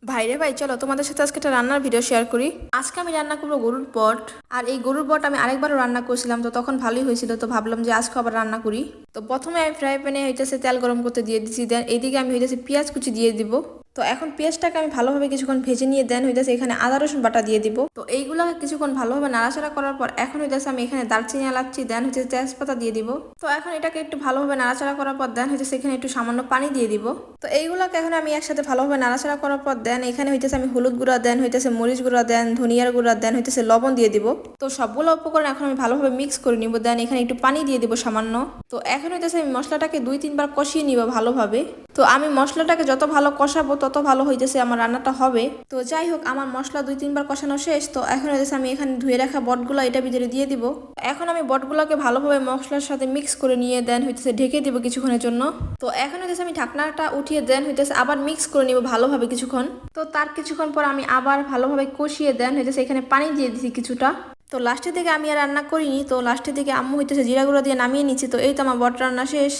ভাইরে ভাই, চলো তোমাদের সাথে আজকে একটা রান্নার ভিডিও শেয়ার করি। আজকে আমি রান্না করবো গরুর পট। আর এই গরুর পট আমি আরেকবারও রান্না করছিলাম, তো তখন ভালোই হয়েছিল, তো ভাবলাম যে আজকে আবার রান্না করি। তো প্রথমে আমি ফ্রাই প্যানে হইতেছে তেল গরম করতে দিয়ে দিচ্ছি, দেন এইদিকে আমি হইতেছে পেঁয়াজ কুচি দিয়ে দিব। তো এখন পেঁয়াজটাকে আমি ভালোভাবে কিছুক্ষণ ভেজে নিয়ে দেন হইতেছে এখানে আদা রসুন বাটা দিয়ে দিব। তো এইগুলোকে কিছুক্ষণ ভালোভাবে নাড়াচাড়া করার পর এখন হইতেছে আমি এখানে দারচিনি এলাচি দেন হচ্ছে তেজপাতা দিয়ে দিব। তো এখন এটাকে একটু ভালোভাবে নাড়াচাড়া করার পর দেন হইতেছে এখানে একটু সামান্য পানি দিয়ে দিব। তো এইগুলোকে এখন আমি একসাথে ভালোভাবে নাড়াচাড়া করার পর দেন এখানে হইতেছে আমি হলুদ গুঁড়া দেন হইতেছে মরিচ গুঁড়া দেন ধনিয়ার গুঁড়া দেন হইতেছে লবণ দিয়ে দিব। তো সবগুলো উপকরণ এখন আমি ভালোভাবে মিক্স করে নিব, দেন এখানে একটু পানি দিয়ে দিব সামান্য। তো এখন হইতেছে আমি মশলাটাকে 2-3 বার কষিয়ে নিব ভালোভাবে। তো আমি মশলাটাকে যত ভালো কষাবো তত ভালো হইতেছে আমার রান্নাটা হবে। তো যাই হোক, আমার মশলা 2-3 বার কষানো শেষ। তো এখন হইতেছে আমি এখানে ধুয়ে রাখা বটগুলো এটা ভিতরে দিয়ে দিব। এখন আমি বটগুলোকে ভালোভাবে মশলার সাথে মিক্স করে নিয়ে দেন হইতেছে ঢেকে দিব কিছুক্ষণের জন্য। তো এখন হইতেছে আমি ঢাকনাটা উঠিয়ে দেন হইতেছে আবার মিক্স করে নিব ভালোভাবে কিছুক্ষণ। তো তার কিছুক্ষণ পর আমি আবার ভালোভাবে কষিয়ে দেন হইতেছে এখানে পানি দিয়ে দিছি কিছুটা। তো লাস্টের দিকে আমি আর রান্না করিনি, তো লাস্টের দিকে আম্মু হইতেছে জিরা গুঁড়া দিয়ে নামিয়ে নিচ্ছি। তো এই তো আমার বট রান্না শেষ।